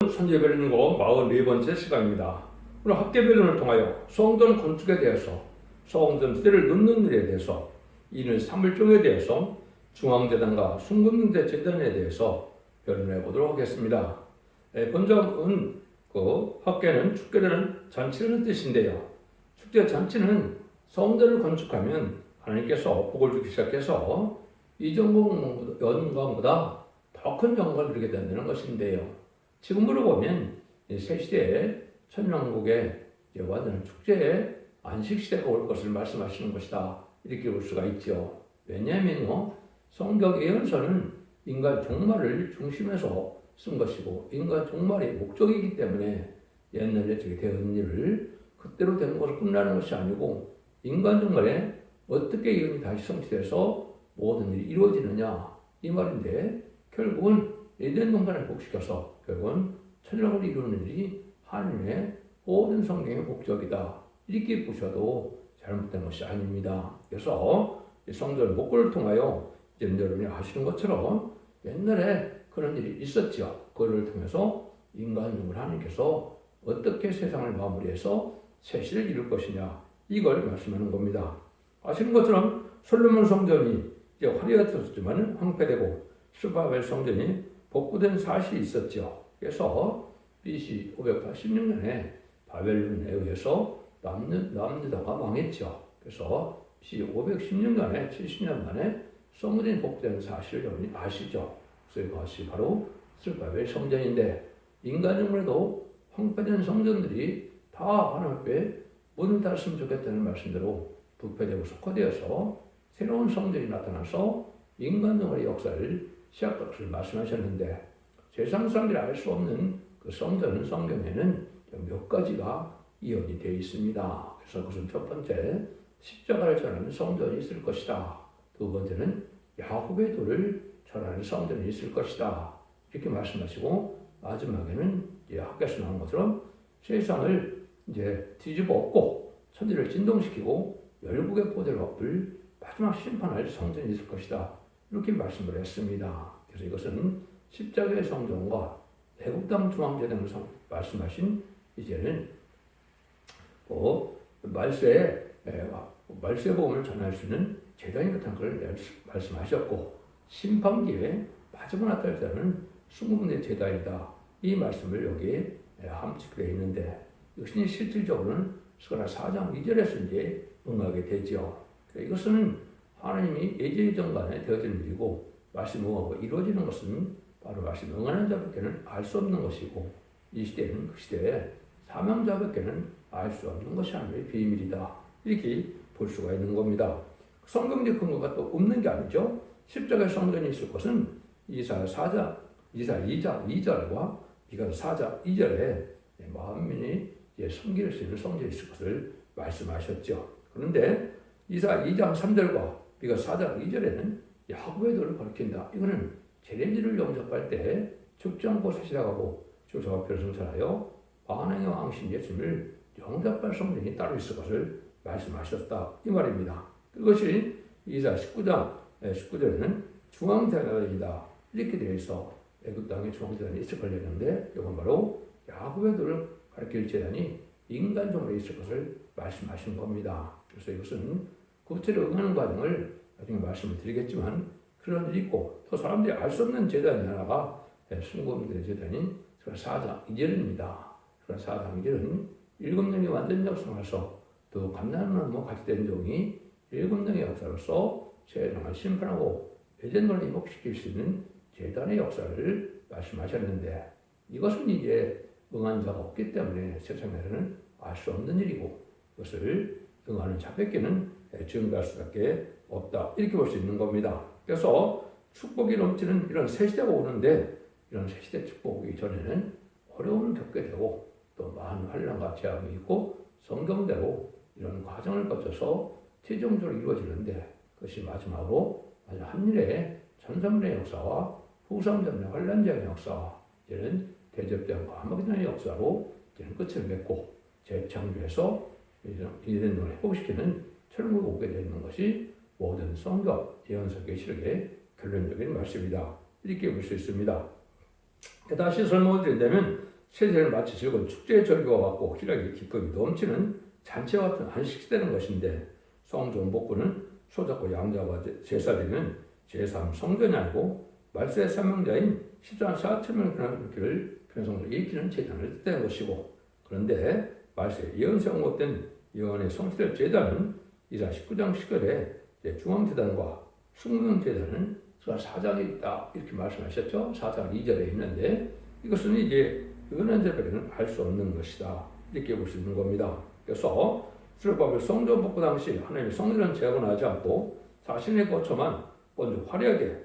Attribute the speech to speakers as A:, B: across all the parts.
A: 천재별론고 44번째 시간입니다. 오늘 학계별론을 통하여 성전 건축에 대해서, 성전 시대를 넣는 일에 대해서, 이는 삼일종에 대해서, 중앙재단과 순금대 재단에 대해서 변론해 보도록 하겠습니다. 본점은 학계는 축제라는 잔치라는 뜻인데요. 축제 잔치는 성전을 건축하면 하나님께서 복을 주기 시작해서 이전 영광보다 더 큰 영광을 누리게 된다는 것인데요. 지금으로 보면 새 시대에 천년국의 완전한 축제의 안식시대가 올 것을 말씀하시는 것이다. 이렇게 볼 수가 있죠. 왜냐하면요, 성경 예언서는 인간 종말을 중심에서 쓴 것이고 인간 종말이 목적이기 때문에 옛날 예측이 되는 일을 그때로 되는 것을 끝나는 것이 아니고 인간 종말에 어떻게 이론이 다시 성취돼서 모든 일이 이루어지느냐 이 말인데, 결국은 에덴 동산을 회복시켜서 결국은 천년을 이루는 일이 하나님의 모든 성경의 목적이다. 이렇게 보셔도 잘못된 것이 아닙니다. 그래서 성전 목걸을 통하여 여러분이 아시는 것처럼 옛날에 그런 일이 있었죠. 그걸 통해서 인간중을 하나님께서 어떻게 세상을 마무리해서 새 시를 이룰 것이냐, 이걸 말씀하는 겁니다. 아시는 것처럼 솔로몬 성전이 이제 화려했었지만 황폐되고 스바벨 성전이 복구된 사실이 있었죠. 그래서 BC 586년에 바벨론에 의해서 남유다가 망했죠. 그래서 BC 516년에 70년 만에 성전이 복구된 사실을 여러분이 아시죠. 그래서 이것이 바로 스바벨 성전인데, 인간중에도 황폐된 성전들이 다 하나님 앞에 문을 닫았으면 좋겠다는 말씀대로 부패되고 속화되어서 새로운 성전이 나타나서 인간중의 역사를 시작할 것을 말씀하셨는데, 세상 사람들이 알 수 없는 그 성전은 성경에는 몇 가지가 이언이 되어 있습니다. 그래서 그것은 첫 번째, 십자가를 전하는 성전이 있을 것이다. 두 번째는 야곱의 돌을 전하는 성전이 있을 것이다. 이렇게 말씀하시고, 마지막에는 학교에서 나온 것처럼 세상을 이제 뒤집어 엎고 천지를 진동시키고 열국의 보대를 엎을 마지막 심판할 성전이 있을 것이다. 이렇게 말씀을 했습니다. 그래서 이것은 십자가의 성전과 애국당 중앙재단을 말씀하신, 이제는 말세복음을 전할 수 있는 재단이 같은 걸 말씀하셨고, 심판기에 마지막 나타날 때는 순금대 재단이다. 이 말씀을 여기에 함축되어 있는데, 이것이 실질적으로는 스가랴 4장 2절에서 이제 응하게 되죠. 이것은 하나님이 예제전간에 되어진 일이고, 말씀 응하고 이루어지는 것은 바로 말씀 응하는 자밖에는 알 수 없는 것이고, 이 시대는 그 시대에 사명자밖에는 알 수 없는 것이 하나님의 비밀이다. 이렇게 볼 수가 있는 겁니다. 성경적 근거가 또 없는 게 아니죠. 십자가의 성전이 있을 것은 이사야 2장 2절과 미가서 4장 2절에 만민이 섬길 수 있는 성전이 있을 것을 말씀하셨죠. 그런데 이사야 2장 3절과 미가서 4장 2절에는 야곱의 돌을 가리킨다. 이거는 제레미야를 영접할 때 죽지 않고 사시다가고 조사와 표를 성찰하여 만왕의 왕신 예수님을 영접할 성전이 따로 있을 것을 말씀하셨다. 이 말입니다. 그것이 이사야 19절에는 중앙재단이다. 이렇게 되어 있어 애굽 땅에 중앙재단이 있을 걸렸는데, 이건 바로 야곱의 돌을 가리킬 재단이 인간종으로 있을 것을 말씀하신 겁니다. 그래서 이것은 구체로 응하는 과정을 나중에 말씀을 드리겠지만, 그런 일이 있고, 또 사람들이 알 수 없는 재단이 하나가 순금대 재단인 스가랴 4장 2절입니다. 스가랴 4장 2절은 일곱 영이 완전 역사하서 또 감난나무 같이 된 종이 일곱 영의 역사로서 세상을 심판하고 예전을 회복시킬 수 있는 재단의 역사를 말씀하셨는데, 이것은 이제 응한 자가 없기 때문에 세상에서는 알 수 없는 일이고, 그것을 응하는 자밖에는 증거할 수밖에 없다. 이렇게 볼 수 있는 겁니다. 그래서 축복이 넘치는 이런 새 시대가 오는데, 이런 새 시대 축복 오기 전에는 어려움을 겪게 되고 또 많은 환난과 재앙이 있고, 성경대로 이런 과정을 거쳐서 최종적으로 이루어지는데, 그것이 마지막으로 한일의 천삼년의 역사와 후삼년의 환란제의 역사와 이제는 대접장과 하마기단의 역사로 이제는 끝을 맺고 재창조해서 이런 걸 회복시키는 천국에 오게 되는 것이 모든 성경 예언서 계시록의 결론적인 말씀이다. 이렇게 볼 수 있습니다. 다시 설명을 드린다면, 세대는 마치 즐거운 축제의 절기와 같고 희락의 기쁨이 넘치는 잔치와 같은 안식시되는 것인데 성전 복구는 소작고 양자와 제사드리는 제3성전이 아니고 말세의 사명자인 14만 4천 명의 길을 편성을 일으키는 제단을 뜻하는 것이고 그런데 말세에 예언세운 예언의 성취될 제단은 이사 19장 10절에 중앙제단과 숭명제단은 4장에 있다 이렇게 말씀하셨죠. 4장 2절에 있는데 이것은 이제 은연제별에는 알 수 없는 것이다 이렇게 볼 수 있는 겁니다. 그래서 스룹바벨 성전 복구 당시 하나님의 성전은 재건하지 않고 자신의 거처만 먼저 화려하게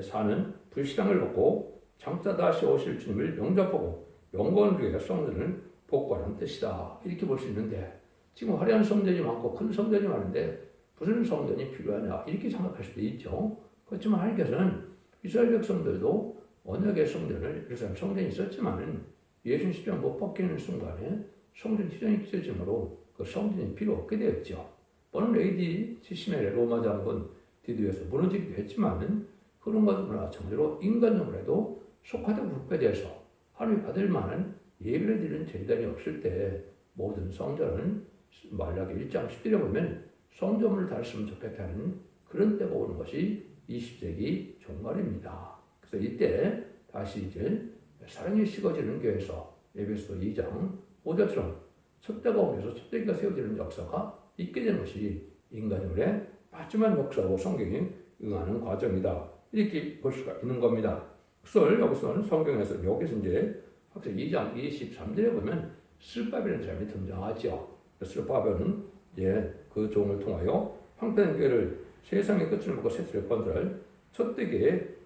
A: 사는 불신앙을 벗고 장차 다시 오실 주님을 영접하고 영광을 위해 성전을 복구하는 뜻이다 이렇게 볼 수 있는데 지금 화려한 성전이 많고 큰 성전이 많은데 무슨 성전이 필요하냐 이렇게 생각할 수도 있죠. 그렇지만 하나님께서는 이스라엘 백성들도 언약의 성전을 예루살렘 성전이 있었지만 예수님 십자가 못 박히는 순간에 성전 지정이 찢어지므로 그 성전이 필요 없게 되었죠. 오늘 AD 70년에 로마 장군 디도에서 무너지기도 했지만 그런 것과 마찬가지로 인간적으로도 속하되고 불패돼서 하나님이 받을 만한 예배를 드리는 제단이 없을 때 모든 성전은 말라기 1장 10절에 보면 성전을 달았으면 좋겠다는 그런 때가 오는 것이 20세기 종말입니다. 그래서 이때 다시 이제 사랑이 식어지는 교회에서 에베소 2장 5절처럼 촛대가 오면서 촛대기가 세워지는 역사가 있게 되는 것이 인간의 마지막 역사고 성경이 응하는 과정이다. 이렇게 볼 수가 있는 겁니다. 그래서 여기서는 성경에서 여기서 이제 학생 2장 23절에 보면 스룹바벨이라는 사람이 등장하죠. 스룹바벨은 이제 그 종을 통하여 황폐한 교회를 세상의 끝을 먹고 세트를 건설할 촛대기의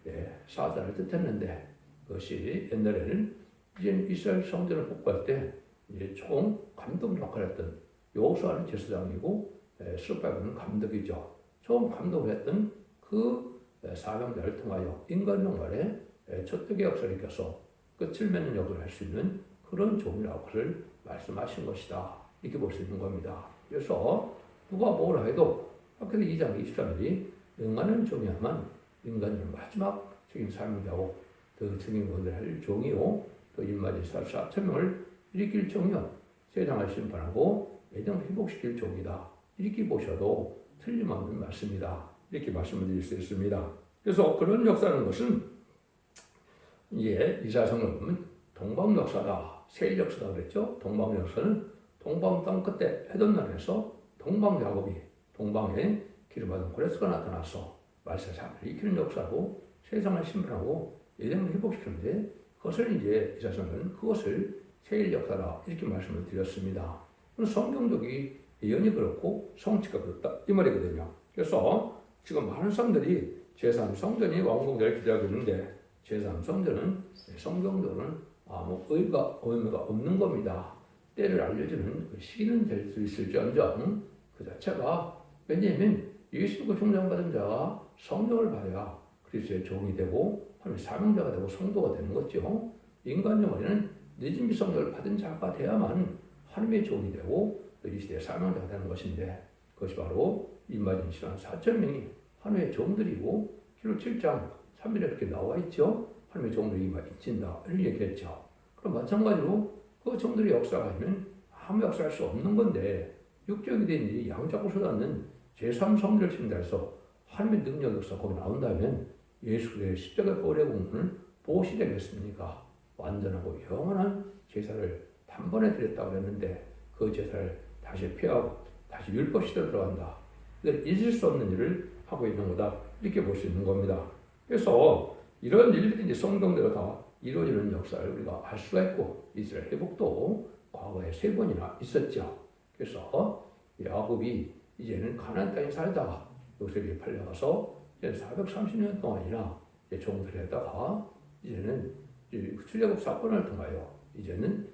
A: 사자를 뜻했는데 그것이 옛날에는 이제 이스라엘 성전을 복구할 때 이제 총 감독 역할을 했던 여호수아는 제사장이고 스룹바벨은 감독이죠. 총 감독을 했던 그 사명자를 통하여 인간 영말에 촛대기 역사를 이겨서 끝을 맺는 역할을 할 수 있는 그런 종이라고 그를 말씀하신 것이다. 이렇게 볼 수 있는 겁니다. 그래서 누가 뭐라 해도 학교의 2장 23일이 인간은 종이야만 인간은 마지막적인 사명자고 그 증인권을 할 종이요 또 인마지 4천명을 일으킬 종이요 세상을 심판하고 애정을 회복시킬 종이다. 이렇게 보셔도 틀림없는 말씀이다. 이렇게 말씀을 드릴 수 있습니다. 그래서 그런 역사라는 것은 이제 이사성을 보면 동방 역사다. 세일 역사다 그랬죠. 동방 역사는 동방 땅 끝에 해던 날에서 동방 야곱이 동방에 기름받은 고레스가 나타나서 말세상을 일으키는 역사고 세상을 심판하고 예정을 회복시키는데 그것을 이제 이사성은 그것을 세일 역사다. 이렇게 말씀을 드렸습니다. 성경적이 예언이 그렇고 성취가 그렇다. 이 말이거든요. 그래서 지금 많은 사람들이 제3성전이 완공될 기대하고 있는데 제3성전은 성경적으로는 아무 의미가 없는 겁니다. 때를 알려주는 시기는 될 수 있을지언정 그 자체가 왜냐하면 예수님과 흉장받은 자가 성령을 받아야 그리스도의 종이 되고 하나님의 사명자가 되고 성도가 되는 거죠. 인간 영혼에는 늦은 미성령을 받은 자가 돼야만 하나님의 종이 되고 이 시대의 사명자가 되는 것인데 그것이 바로 인마진 4천 명이 하나님의 종들이고 기록 7장 3일에 이렇게 나와 있죠. 하나님의 종들이 인친다 이렇게 얘기했죠. 그럼 마찬가지로 그 종들의 역사가 아니면 아무 역사할 수 없는 건데 육적이 된 양자고 쏟아는 제3성전을 침대해서 하나님의 능력 역사 거기 나온다면 예수의 십자가 보혈의 공로는 무엇이 되겠습니까? 완전하고 영원한 제사를 단번에 드렸다고 했는데 그 제사를 다시 피하고 다시 율법 시대로 들어간다. 잊을 수 없는 일을 하고 있는 거다. 이렇게 볼 수 있는 겁니다. 그래서 이런 일들이 이제 성경대로 다 이루어지는 역사를 우리가 알 수가 있고 이스라엘 회복도 과거에 3번이나 있었죠. 그래서 야곱이 이제는 가나안 땅에 살다가 요셉이 팔려가서 이제 430년 동안이나 종들을 했다가 이제는 출애굽 사건을 통하여 이제는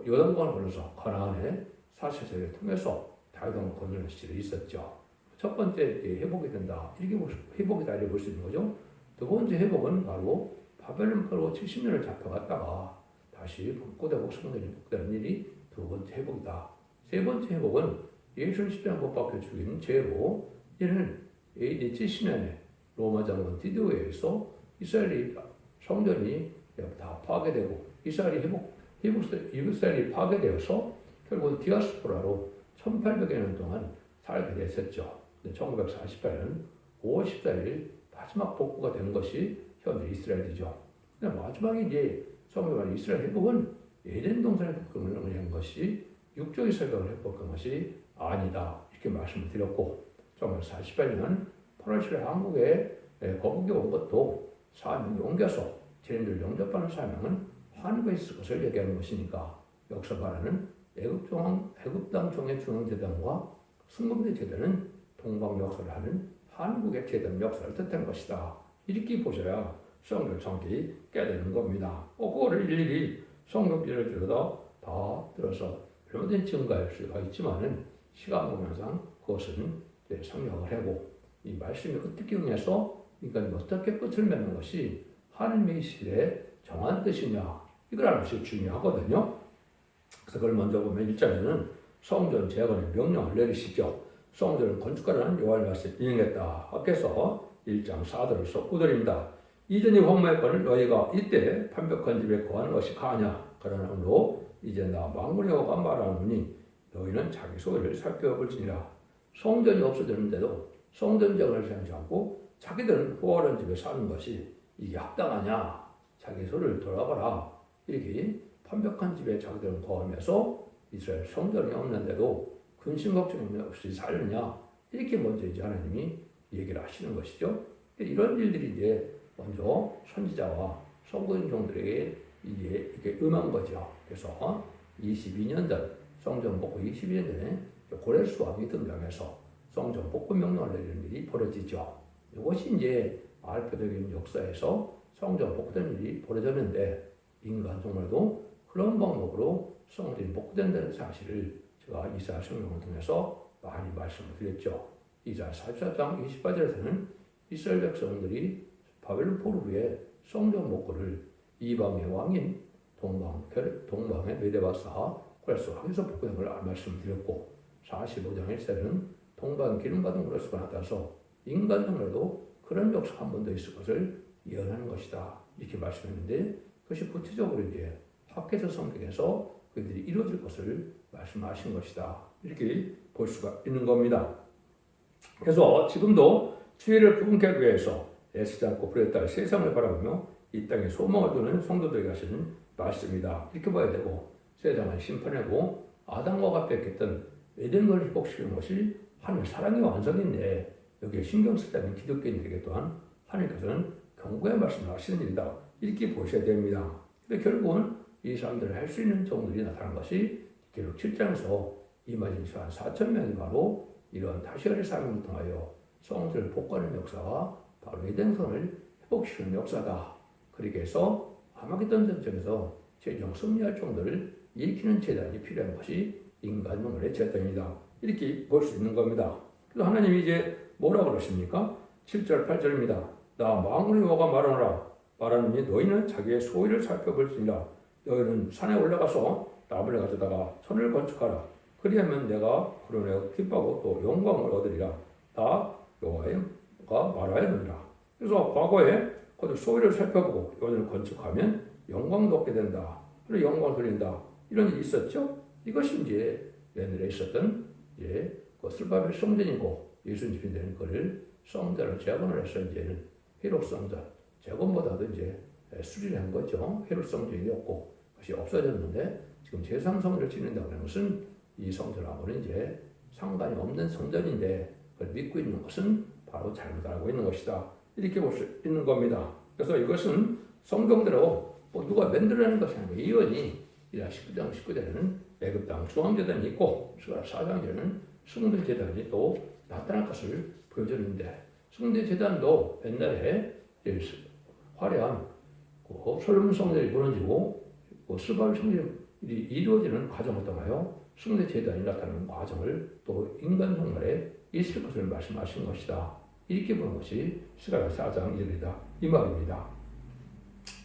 A: 요단강을 건너서 가나안의 사세세를 통해서 다윗왕을 건너는 시절이 있었죠. 첫 번째 회복이 된다. 이렇게 회복이다 이렇게 볼 수 있는 거죠. 두 번째 회복은 바로 바벨론으로 70년을 잡혀갔다가 다시 복구되고 성전이 복구되는 일이 두 번째 회복이다. 세 번째 회복은 예수님 십자가 못 박혀 죽인 죄로 이는 AD 70년에 로마 장군 디도에 의해서 이스라엘이 성전이 다 파괴되고 이스라엘이 파괴되어서 결국은 디아스포라로 1800여 년 동안 살게 됐었죠. 1948년 5월 14일 마지막 복구가 된 것이 현재 이스라엘이죠. 마지막에 이제 성경에 말하는 이스라엘 회복은 에덴 동산의 복음을 의한 것이 육적인 설명을 회복한 것이 아니다. 이렇게 말씀을 드렸고 1948년 8월 7일 한국에 거북이 온 것도 사명이 옮겨서 죄인들 영접하는 사명은 한국에 있을 것을 얘기하는 것이니까 역사 말하는 애굽 땅 종의 중앙재단과 순금대 재단은 동방 역사를 하는 한국의 재단 역사를 뜻하는 것이다. 이렇게 보셔야 성경을 정확히 깨닫는 겁니다. 그거를 일일이 성경지를 들어서 얼마든지 증가할 수가 있지만은 시간 보면상 그것은 생략을 하고 이 말씀이 어떻게 응해서 인간이 어떻게 끝을 맺는 것이 하나님의 시대의 정한 뜻이냐 이걸 아는 것이 중요하거든요. 그래서 그걸 먼저 보면 1장에는 성전 재건의 명령을 내리시죠. 성전을 건축하라는 여호와의 말씀을 이행했다. 앞에서 1장 4절을 쏟고드립니다. 이전의 황무했거늘 너희가 이때 판벽한 집에 거하는 것이 가냐? 그러므로 이제 나 만군의 여호와가 말하노니 너희는 자기 소유를 살펴볼지니라. 성전이 없어졌는데도 성전 재건을 생각지 않고 자기들은 후원한 집에 사는 것이 이게 합당하냐? 자기 소유를 돌아봐라. 이렇게 판벽한 집에 자기들은 거하면서 이스라엘 성전이 없는데도 근심 걱정이 없이 살느냐? 이렇게 먼저 이제 하나님이 얘기를 하시는 것이죠. 이런 일들이 이제 먼저 선지자와 성도인종들에게 이제 이렇게 임한 거죠. 그래서 22년 전 성전 복구 22년 전에 고레스 왕이 등장해서 성전 복구 명령을 내리는 일이 벌어지죠. 이것이 이제 알파적인 역사에서 성전 복구된 일이 벌어졌는데 인간 정말도 그런 방법으로 성전이 복구된다는 사실을 제가 이사야 성경을 통해서 많이 말씀을 드렸죠. 이사야 44장 28절에서는 이스라엘 백성들이 바벨론 포로 후에 성전 복구를 이방의 왕인 동방의 메데바사 고레스 왕에서 복구된 걸 말씀을 드렸고 45장 1절에는 동방 기름받은 고레스가 나타나서 인간 정말도 그런 역사 한 번 더 있을 것을 예언하는 것이다. 이렇게 말씀했는데 그것이 구체적으로 이제 학계서 성경에서 그들이 이루어질 것을 말씀하신 것이다. 이렇게 볼 수가 있는 겁니다. 그래서 지금도 주의를 부흥케 하기 위해서 애쓰지 않고 불에 세상을 바라보며 이 땅에 소망을 두는 성도들에게 하시는 말씀이다. 이렇게 봐야 되고 세상은 심판하고 아담과 같이 했던 에덴을 회복시키는 것이 하나님의 사랑의 완성인데 여기에 신경 쓰다는 기독교인들에게 또한 하나님께서는 경고의 말씀을 하시는 일이다. 이렇게 보셔야 됩니다. 근데 결국은 이 사람들을 할 수 있는 종들이 나타난 것이 기록 7장에서 임하신 한 4천 명이 바로 이런 다시아의 사명을 통하여 성전을 복구하는 역사와 바로 에덴성을 회복시키는 역사다. 그렇게 해서 아마겟돈 전쟁에서 최종 승리할 종들을 일으키는 재단이 필요한 것이 인간 영혼의 재단이다. 이렇게 볼 수 있는 겁니다. 그래서 하나님이 이제 뭐라 그러십니까? 7절 8절입니다. 나 만군의 여호와가 말하노니 너희는 자기의 소유를 살펴볼지니라. 너희는 산에 올라가서 나무를 가져다가 천을 건축하라. 그리하면 내가 그러내어 기뻐하고 또 영광을 얻으리라. 다 여호와가 말하였느니라. 그래서 과거에 그들 소유를 살펴보고 이것을 건축하면 영광도 얻게 된다. 그리고 영광을 드린다. 이런 일이 있었죠. 이것이 이제 옛날에 있었던 그 슬바벨 성전이고 예수님이 되는 것을 성전을 재건을 해서 이제는 회복 성전 재건보다도 이제 수리한 거죠. 회복 성전이었고 그것이 없어졌는데 지금 제3성전을 짓는다고 하는 것은 이 성전하고는 이제 상관이 없는 성전인데 그걸 믿고 있는 것은 바로 잘못 알고 있는 것이다. 이렇게 볼 수 있는 겁니다. 그래서 이것은 성경대로 누가 만들어낸 것이 아니고 예언이 19장 19절에는 애굽 땅 중앙재단이 있고 4장에는 승대재단이 또 나타날 것을 보여주는데 승대재단도 옛날에 화려한 솔로몬 성전이 무너지고 스바벨 성전이 이루어지는 과정을 통하여 승대재단이 나타나는 과정을 또 인간 종말에 있을 것을 말씀하신 것이다. 이렇게 보는 것이 스가랴 4장 2절이다. 이 말입니다.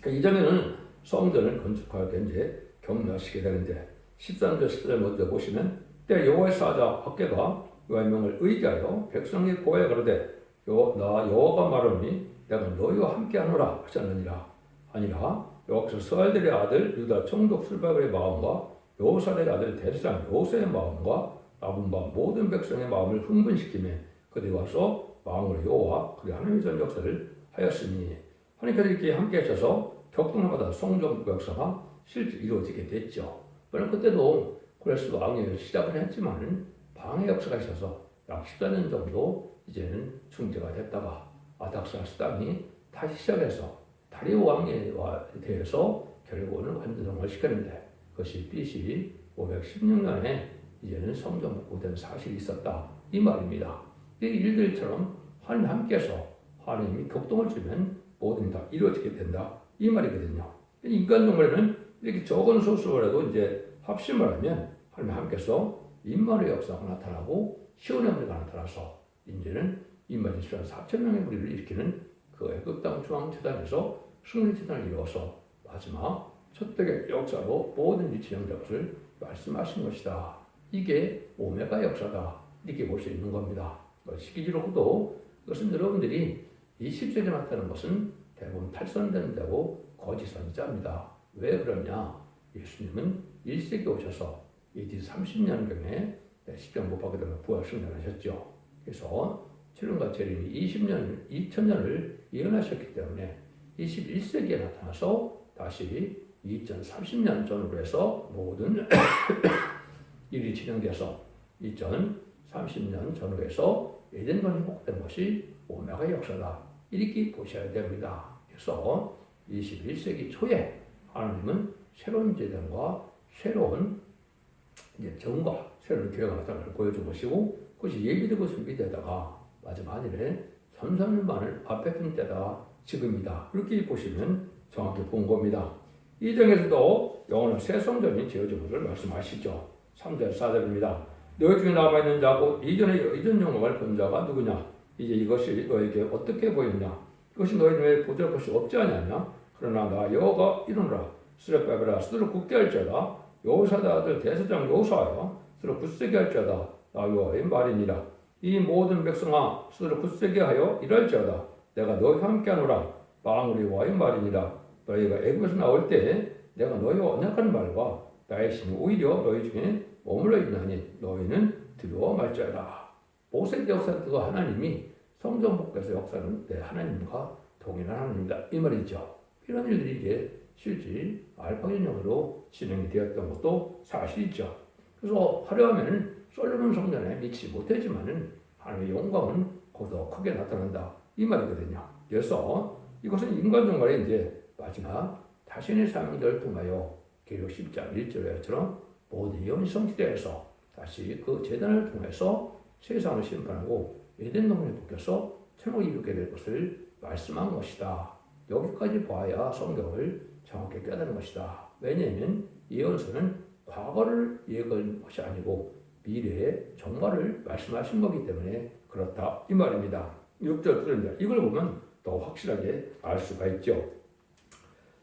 A: 그러니까 이전에는 성전을 건축할 때 이제 격려하시게 되는데 13절 14절 먼저 보시면 때 여호와의 사자 학개가 여호와의 명을 의지하여 백성이 고해 가로되 나 여호와가 말하노니 내가 너희와 함께 하노라 하셨느니라. 아니라 여기서 스알델의 아들 유다 총독 술바벨의 마음과 여호사델의 아들 대제사장 요새의 마음과 남은 바 모든 백성의 마음을 흥분시키며 그들이 와서 마음으로 여호와 그의 하나님의 전 역사를 하였으니 하나님께서 이렇게 함께 하셔서 격동마다 성전 역사가 실제 이루어지게 됐죠. 물론 그때도 고레스 왕이 시작을 했지만 방해 역사가 있어서 약 14년 정도 이제는 중재가 됐다가 아닥사스 땅이 다시 시작해서 다리오 왕에 대해서 결국은 완전성을 시켰는데 그것이 BC 516년에 이제는 성전 복구된 사실이 있었다 이 말입니다. 이 일들처럼 하나님 함께해서 하나님이 격동을 주면 모든 다 이루어지게 된다 이 말이거든요. 인간 동물에는 이렇게 적은 소수라도 이제 합심을 하면 하나님 함께해서 임마누의 역사가 나타나고 시온의 무리가 나타나서 이제는 임마누엘 4,000명의 무리를 일으키는 그 애굽 땅 중앙 재단에서 승리 재단을 이루어서 마지막 첫대의 역사로 모든 진행된 것을 말씀하신 것이다. 이게 오메가 역사다. 이렇게 볼 수 있는 겁니다. 시기적으로도 그것은 여러분들이 20세기에 나타나는 것은 대부분 탈선된 데고 거짓 선지자입니다. 왜 그러냐? 예수님은 1세기 오셔서 AD 30년경에 십자가 못 박게 되면 부활 승천하셨죠. 그래서 주님과 재림이 2000년을 예언하셨기 때문에 21세기에 나타나서 다시 2030년 전으로 해서 모든 일이 진행돼서 2030년 전후로 해서 에덴don이 회복된 것이 오메가 역사다. 이렇게 보셔야 됩니다. 그래서 21세기 초에 하나님은 새로운 재단과 새로운 정과 새로운 교회가 나타나는 걸 보여준 것이고 그것이 예비되고 준비되다가 마지막 일에 선선만을 앞에 둔 때다 지금이다. 이렇게 보시면 정확히 본 겁니다. 이 장에서도 영원한 새 성전이 지어진 것을 말씀하시죠. 3절 4절입니다. 너희 중에 남아있는 자고 이전 영광을 본 자가 누구냐? 이제 이것이 너에게 어떻게 보이느냐? 이것이 너희 중에 보잘 것이 없지 않느냐? 그러나 나 여호와가 이르노라. 스레바벨아 스스로 굳게 할지어다. 여호사의 아들 대제사장 여호사여 스스로 굳세게 할지어다. 나 여호와의 말이니라. 이 모든 백성아 스스로 굳세게 하여 일할지어다. 내가 너희와 함께하노라. 망우리 여호와의 말이니라. 너희가 애굽에서 나올 때 내가 너희와 언약한 말과 나의 신이 오히려 너희 중에 머물러 있나니 너희는 두려워 말지어다. 모세의 역사는 그 하나님이 성전 복구에서 역사는 내 하나님과 동일한 하나님이다 이 말이죠. 이런 일들이 이제 실제 알파견형으로 진행이 되었던 것도 사실이죠. 그래서 화려하면 솔로몬 성전에 미치지 못하지만은 하나님의 영광은 거기서 크게 나타난다 이 말이거든요. 그래서 이것은 인간 종말에 이제 마지막 자신의 사명들을 통하여 계력 10장 1절에처럼 모든 예언이 성취되어서 다시 그 재단을 통해서 세상을 심판하고 에덴 동산에 묶여서 천국이 이루게 될 것을 말씀한 것이다. 여기까지 봐야 성경을 정확히 깨달은 것이다. 왜냐하면 예언서는 과거를 예언한 것이 아니고 미래의 정말을 말씀하신 거기 때문에 그렇다 이 말입니다. 6절 9절입니다. 이걸 보면 더 확실하게 알 수가 있죠.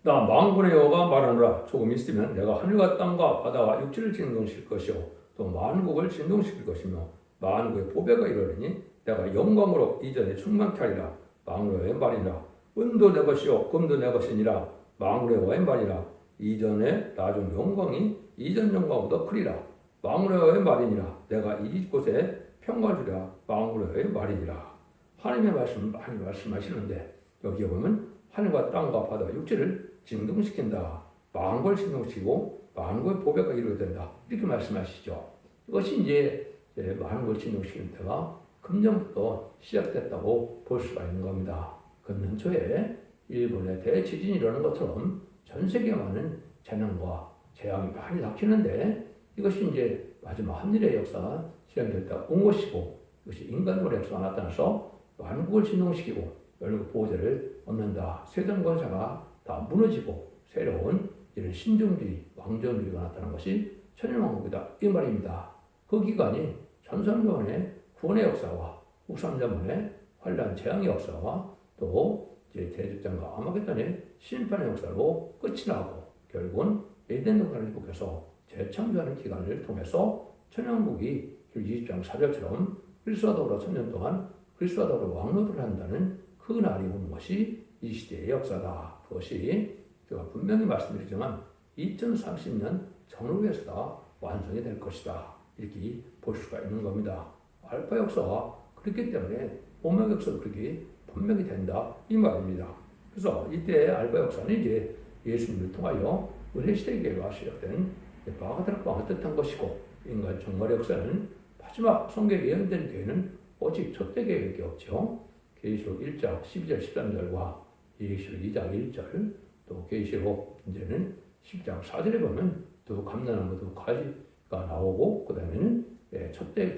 A: 나 만군의 여호와가 말하노라. 조금 있으면 내가 하늘과 땅과 바다와 육지를 진동시킬 것이요 또 만국을 진동시킬 것이며 만국의 보배가 이르리니 내가 영광으로 이전에 충만케 하리라. 만군의 말이라. 은도 내 것이요 금도 내 것이니라. 만군의 여호와의 말이라. 이전에 나중 영광이 이전 영광보다 크리라. 만군의 여호와의 말이니라. 내가 이곳에 평가 주랴. 만군의 여호와의 말이니라. 하나님의 말씀을 많이 말씀하시는데 여기에 보면 하늘과 땅과 바다 육지를 진동시킨다. 만국을 진동시키고 만국의 보배가 이루어야 된다. 이렇게 말씀하시죠. 이것이 이제 만국을 진동시키는 때가 금년부터 시작됐다고 볼 수가 있는 겁니다. 금년 초에 일본의 대지진이 일어나는 것처럼 전 세계에 많은 재난과 재앙이 많이 닥치는데 이것이 이제 마지막 한일의 역사가 실행됐다 온 것이고 이것이 인간의 역사가 나타나서 만국을 진동시키고 열국 보호제를 얻는다. 세상 권세가 다 무너지고 새로운 이런 신정주의, 왕정주의가 나타난 것이 천일왕국이다. 이 말입니다. 그 기간이 전선조원의 구원의 역사와 우삼자문의 환란 재앙의 역사와 또 이제 대적장과 아마겟돈의 심판의 역사로 끝이 나고 결국은 에덴 동산을 회복해서 재창조하는 기간을 통해서 천일왕국이 20장 4절처럼 그리스도와 더불어 천년 동안 그리스도와 더불어 왕노를 한다는 그 날이 오는 것이 이 시대의 역사다. 그것이 제가 분명히 말씀드리지만 2030년 전후에서 다 완성이 될 것이다. 이렇게 볼 수가 있는 겁니다. 알파 역사가 그렇기 때문에 오메가 역사도 그렇게 분명히 된다. 이 말입니다. 그래서 이때 알파 역사는 이제 예수님을 통하여 은혜 시대계가 시작된 바가드락방을 뜻한 것이고, 인간 종말 역사는 마지막 성경에 예언된 교회는 오직 초대 교회밖에 없죠. 계시록 1장 12절 13절과 계시록 2장 1절, 또 계시록 이제는 10장 4절에 보면 두 감람나무 두 가지가 나오고, 그 다음에는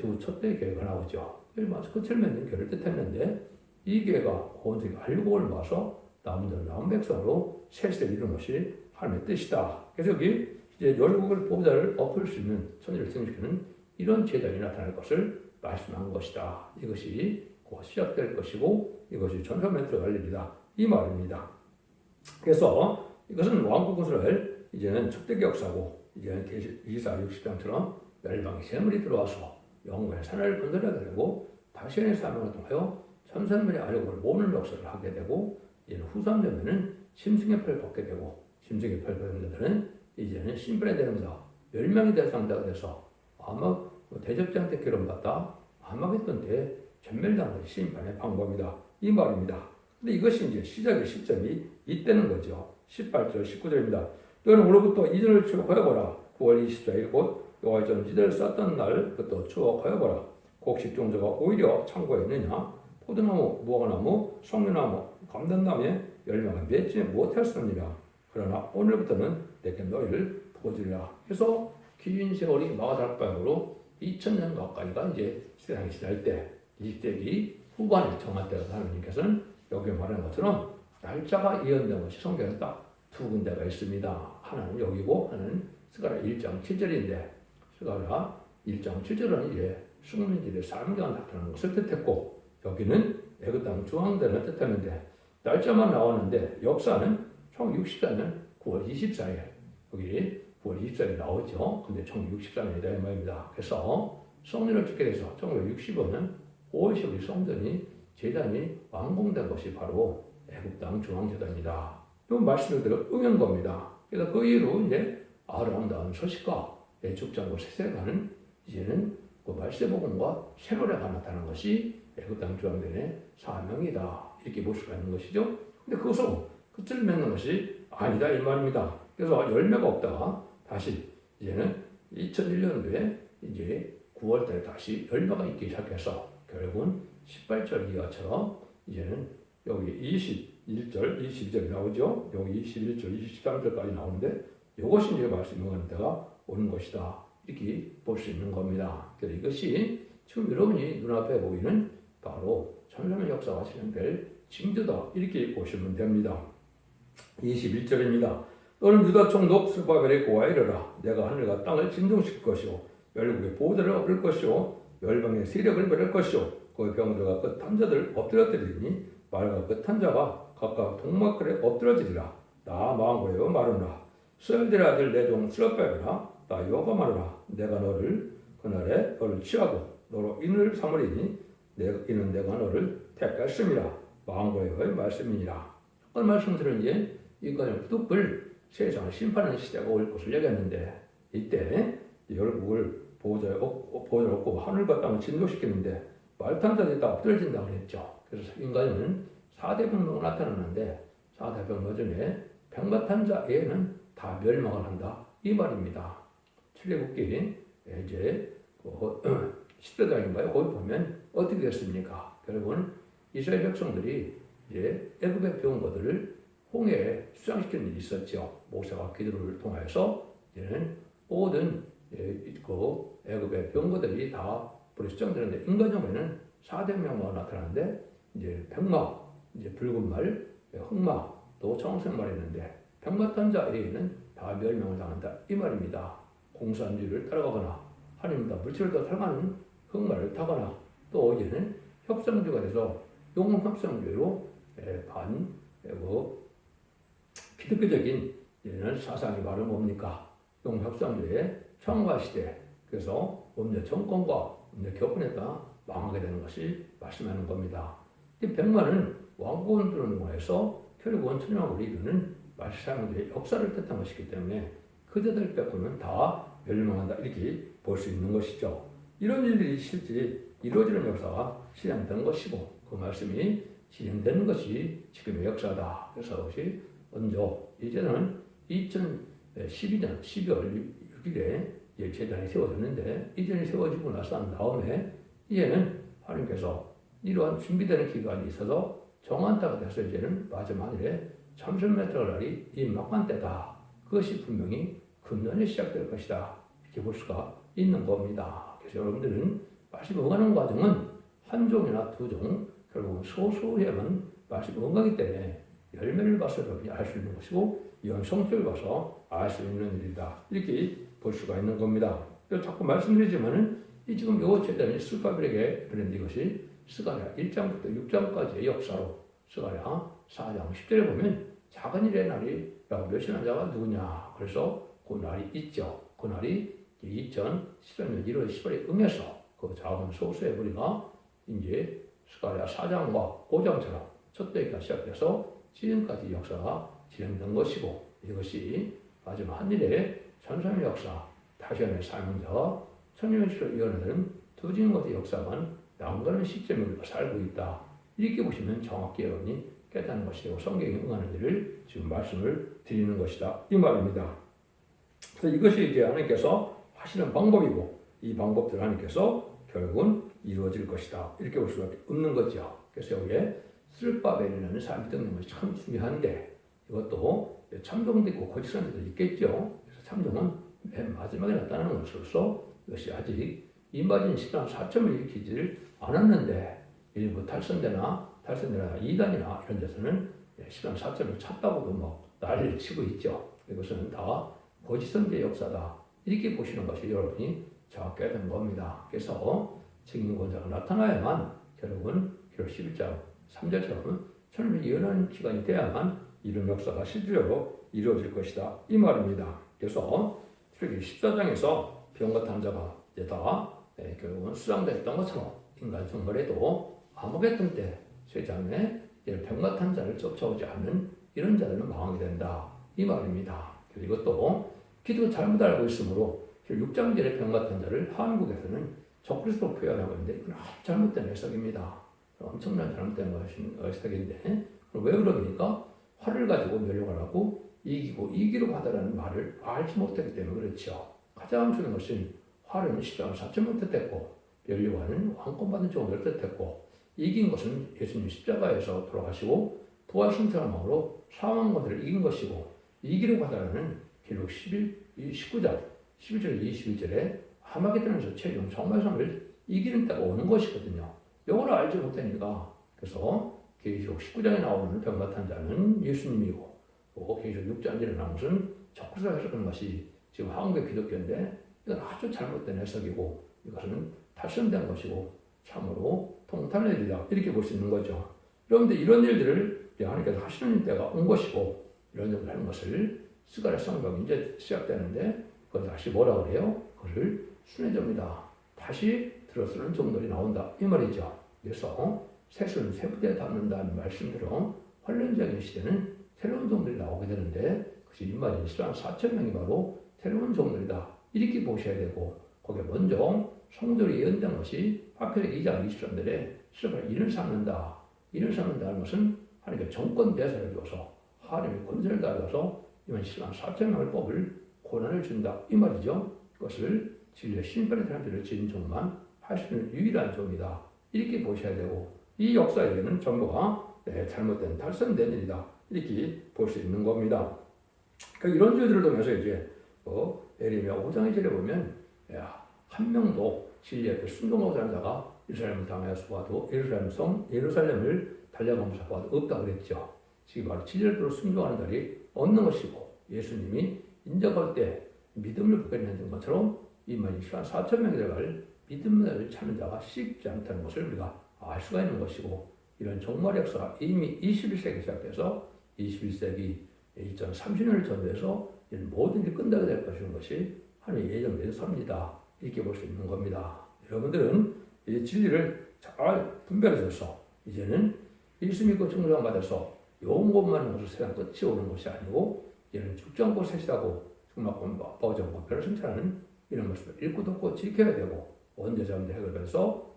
A: 두 첫대 교회가 나오죠. 끝을 맺는 교회를 뜻했는데, 이 교회가 온 세계 알곡을 모아서 남은 백성으로 세세를 이루는 것이 하나님의 뜻이다. 그래서 여기 이제 열국을 보호자를 엎을 수 있는 천지를 승리시키는 이런 제단이 나타날 것을 말씀한 것이다. 이것이 곧 시작될 것이고, 이것이 전선에 들어갈 일이다. 이 말입니다. 그래서 이것은 왕국 건설을 이제는 척대기 역사고, 이제는 이사 60장처럼 멸망의 재물이 들어와서 영광의 산을 건설하게 되고, 다시의 사명을 통하여 천산물의 아력을 모으는 역사를 하게 되고, 이제는 후삼되면은 심승의 표를 받게 되고, 심승의 표를 받는 자들은 이제는 신분에 되는다. 멸망의 대상자가 돼서 아마 대접자한테 결혼받다 아마겟돈 때 전멸당한 심판의 방법이다. 이 말입니다. 근데 이것이 이제 시작의 시점이 이때는 거죠. 18절, 19절입니다. 너는 오늘부터 이전을 추억하여보라. 9월 24일 곧 여호와의 전지대를 쌓던 날 그것도 추억하여보라. 곡식 종자가 오히려 창고에 있느냐? 포도나무, 무화과나무, 석류나무, 감람나무에 열매가 맺지 못했습니다. 그러나 오늘부터는 내게 너희를 보여주리라. 해서 긴 세월이 마가다락방으로 2000년 가까이가 이제 세상이 지날 때 20세기 후반에 정할 때가 하나님께서는 여기 말하는 것처럼 날짜가 예언된 것이 성경에 딱 두 군데가 있습니다. 하나는 여기고 하나는 스가랴 1장 7절인데, 스가랴 1장 7절은 이제 숙민지대 삶과 나타나는 것을 뜻했고, 여기는 애굽 땅 중앙대를 뜻했는데, 날짜만 나왔는데 역사는 총 64년 9월 24일, 여기 9월 24일 나오죠. 근데 총 64년이다 이 말입니다. 그래서 성전을 짓게 돼서 1965년 5월 10일 성전이 제단이 완공된 것이 바로 애굽 땅 중앙제단이다. 이 말씀대로 응한 겁니다. 그래서 그 이후로 이제 아름다운 소식과 애축장과 세세가는 이제는 그 말세복음과 세로래가 나타난 것이 애굽 땅 중앙제단의 사명이다. 이렇게 볼 수가 있는 것이죠. 근데 그것은 끝을 맺는 것이 아니다 이 말입니다. 그래서 열매가 없다가 다시 이제는 2001년도에 이제 9월달에 다시 열매가 있기 시작해서 결국은 18절 이하처럼 이제는 여기 21절, 22절이 나오죠. 여기 21절, 23절까지 나오는데 이것이 이제 말씀하는 때가 오는 것이다. 이렇게 볼 수 있는 겁니다. 그래서 이것이 지금 여러분이 눈앞에 보이는 바로 천삼의 역사가 실현될 징조다. 이렇게 보시면 됩니다. 21절입니다. 너는 유다 총독 스룹바벨의 고아에 이르라. 내가 하늘과 땅을 진동시킬 것이요 열국의 보호자를 엎을 것이요 열방의 세력을 멸할 것이요 그의 병들과 끝한 자들 엎드려뜨리니 말과 끝한 자가 각각 동막걸에 엎드려지리라. 나 마음고여 말하노라. 스엘들의 아들 내 종 스룹바벨아 나 여호와가 말하노라. 내가 너를 그날에 너를 취하고 너로 인을 삼으리니 이는 내가 너를 택했음이라. 마음고여의 말씀이니라. 어떤 말씀들은 이제 이거는 부득불 세상을 심판하는 시대가 올 것을 얘기했는데, 이때 열국을 보호자에 얻고 하늘과 땅을 진도시키는데 말탄 자들이 다 엎드려진다고 그랬죠. 그래서 인간은 4대 병로가 나타나는데 4대 병로 중에 병마탄 자에는 다 멸망을 한다 이 말입니다. 출애굽기 이제 10대장인가요? 거기 보면 어떻게 됐습니까? 결국은 이스라엘 백성들이 이제 애굽의 병거들을 홍해에 수장시키는 일이 있었죠. 모세가 기도를 통해서 이제는 모든 그 애굽의 병거들이 다 불에 수장되는데 인간적으로는 4대 명마가 나타나는데 이제 백마, 이제 붉은 말, 흑마, 또 청색 말이 있는데 백마탄 자에는 다 멸망을 당한다 이 말입니다. 공산주의를 따라가거나 아니면 물질을 더 사랑하는 흑마를 타거나 또 이제는 협상주의가 돼서 용합상주의로 기독교적인 사상이 바로 뭡니까? 용합상주의의 청과시대. 그래서 음녀 정권과 음녀 교권에다 망하게 되는 것이 말씀하는 겁니다. 이 백마는 왕국을 들어오는 거에서 결국은 천년왕국을 이루는 마시 사용자의 역사를 뜻한 것이기 때문에 그대들 빼고는 다 멸망한다 이렇게 볼 수 있는 것이죠. 이런 일들이 실제 이루어지는 역사가 실현된 것이고 그 말씀이 실현되는 것이 지금의 역사다. 그래서 그것이 먼저 이제는 2012년 12월 6일에 재단이 세워졌는데 이전이 세워지고 나서 다음에 이제는 하나님께서 이러한 준비되는 기간이 있어서 정한 때가 돼서 이제는 마지막 일에 참선매트할 날이 임박한 때다. 그것이 분명히 금년에 시작될 것이다. 이렇게 볼 수가 있는 겁니다. 그래서 여러분들은 말씀 응하는 과정은 한 종이나 두 종, 결국은 소소해야만 말씀 응하기 때문에 열매를 봐서 여러분이 알 수 있는 것이고 이런 성격을 봐서 알 수 있는 일이다. 이렇게 볼 수가 있는 겁니다. 그래서 자꾸 말씀드리지만은 이 지금 요 제단이 스가랴에게 그런데 이것이 스가랴 1장부터 6장까지의 역사로 스가랴 4장 10절에 보면 작은 일의 날이라고 묘시한 자가 누구냐. 그래서 그 날이 있죠. 그 날이 2013년 1월 10일에 응해서 그 작은 소수의 무리가 이제 스가랴 4장과 5장처럼 첫 때가 시작돼서 지금까지 역사가 진행된 것이고 이것이 마지막 한 일에 천삼의 역사, 다시안의 사명자와 천년시로 이어나는 두 진것의 역사만 남가는 시점에 우리가 살고 있다. 이렇게 보시면 정확히 여러분이 깨닫는 것이고 성경에 응하는 일을 지금 말씀을 드리는 것이다. 이 말입니다. 그래서 이것이 이제 하나님께서 하시는 방법이고 이 방법들 하나님께서 결국은 이루어질 것이다. 이렇게 볼 수밖에 없는 거죠. 그래서 여기에 스룹바벨이라는 사람이 듣는 것이 참 중요한데 이것도 참종도 있고 거짓선도 있겠죠. 그래서 참종은 맨 마지막에 나타나는 것으로서 이것이 아직 임바진 시간 4점을 일으키지를 않았는데 일부 탈선대나 이단이나 이런 데서는 시간 4점을 찼다고도 뭐 난리를 치고 있죠. 이것은 다 거짓선대의 역사다. 이렇게 보시는 것이 여러분이 정확해야 되는 겁니다. 그래서 증인권자가 나타나야만 결국은 1월 11장 3절처럼 천년이 예언하는 기간이 돼야만 이런 역사가 실질적으로 이루어질 것이다. 이 말입니다. 그래서 출애굽기 14장에서 병과 탄자가 이제 다 결국은 수장됐던 것처럼 인간 정말에도 아무개던 때 세상에 병과 탄자를 쫓아오지 않는 이런 자들은 망하게 된다. 이 말입니다. 그리고 이것도 기도 잘못 알고 있으므로 6장절의 병과 탄자를 한국에서는 적그리스도로 표현하고 있는데 이건 아주 잘못된 해석입니다. 엄청난 잘못된 해석인데 왜 그럽니까? 화를 가지고 멸용하라고 이기로 받아라는 말을 알지 못했기 때문에 그렇죠. 가장 중요한 것은 화는 십자가 4천을 뜻했고 멸류관은 왕권받은 종을 뜻했고 이긴 것은 예수님 십자가에서 돌아가시고 부활 승천함으로 사망 권세를 이긴 것이고 이기로 받아라는 기록 19장 11절 21절에 하마게돈에서 최종 정말성을 이기는 때가 오는 것이거든요. 이걸 알지 못하니까 그래서 계시록 19장에 나오는 병같은 자는 예수님이고 또 계시록 6장에 나오는 것은 적그리스도가 해석하는 것이 지금 한국의 기독교인데 이건 아주 잘못된 해석이고 이것은 탈선된 것이고 참으로 통탄의 일이다 이렇게 볼 수 있는 거죠. 여러분들 이런 일들을 하나님께서 하시는 때가 온 것이고 이런 일을 하는 것을 스가랴 성경이 이제 시작되는데 그걸 다시 뭐라 그래요? 그를 순회점이다. 다시 들어서는 종들이 나온다. 이 말이죠. 그래서 새순 세부대에 담는다는 말씀대로 환란적인 시대는 새로운 종들이 나오게 되는데 그것이 인마진 4천 명이 바로 새로운 종들이다. 이렇게 보셔야 되고 거기에 먼저 성도들이 예언된 것이 하필 2장 23절에 스가랴 이를 삼는다. 이를 삼는다는 것은 하나님의 정권 대사를 줘서 하나님의 권세를 가져서 이만 4천 명을 뽑을 고난을 준다. 이 말이죠. 그것을 진리의 신변의 사람들을 지은 종만 할 수 있는 유일한 종이다. 이렇게 보셔야 되고 이 역사에는 전부가 잘못된 탈선된 일이다. 이렇게 볼 수 있는 겁니다. 그러니까 이런 주들을 통해서 이제 에레미야 5장 1절에 보면 한 명도 진리 앞에 순종하지 않은 자가 예루살렘을 당하여서 봐도 예루살렘을 달려가면서 봐도 없다고 그랬죠. 지금 바로 진리를 순종하는 자리 얻는 것이고 예수님이 인정할 때 믿음을 부여하는 것처럼 이만 4천 명이 들어갈 믿음을 찾는 자가 쉽지 않다는 것을 우리가 알 수가 있는 것이고 이런 종말 역사가 이미 21세기 시작돼서 21세기 2030년을 전후해서 모든 게 끝나게 될 것이 하나님의 예정된 섭니다. 이렇게 볼 수 있는 겁니다. 여러분들은 이제 진리를 잘 분별해서 이제는 예수 믿고 충성받아서 요 것만 모두 세상 끝이 오는 것이 아니고 이는 죽지 않고 세시다고 죽막고 아빠오지 않고 별을 승천하는 이런 것을 읽고 듣고 지켜야 되고 원죄자문제 해결돼서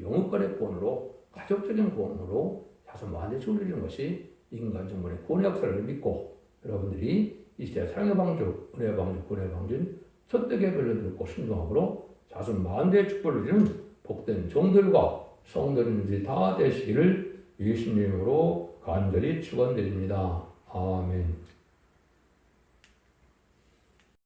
A: 영업간의 구원으로 가족적인 구원으로 자손 만대 죽이는 것이 인간 정권의 구원의 역사를 믿고 여러분들이 이 시대 사랑의 방주, 은혜의 방주, 구원의 방주인 첫대의 별을 듣고 순종함으로 자손 만대의 축복을 누리는 복된 종들과 성도님들이 다 되시기를 예수님으로 간절히 축원드립니다. 아멘.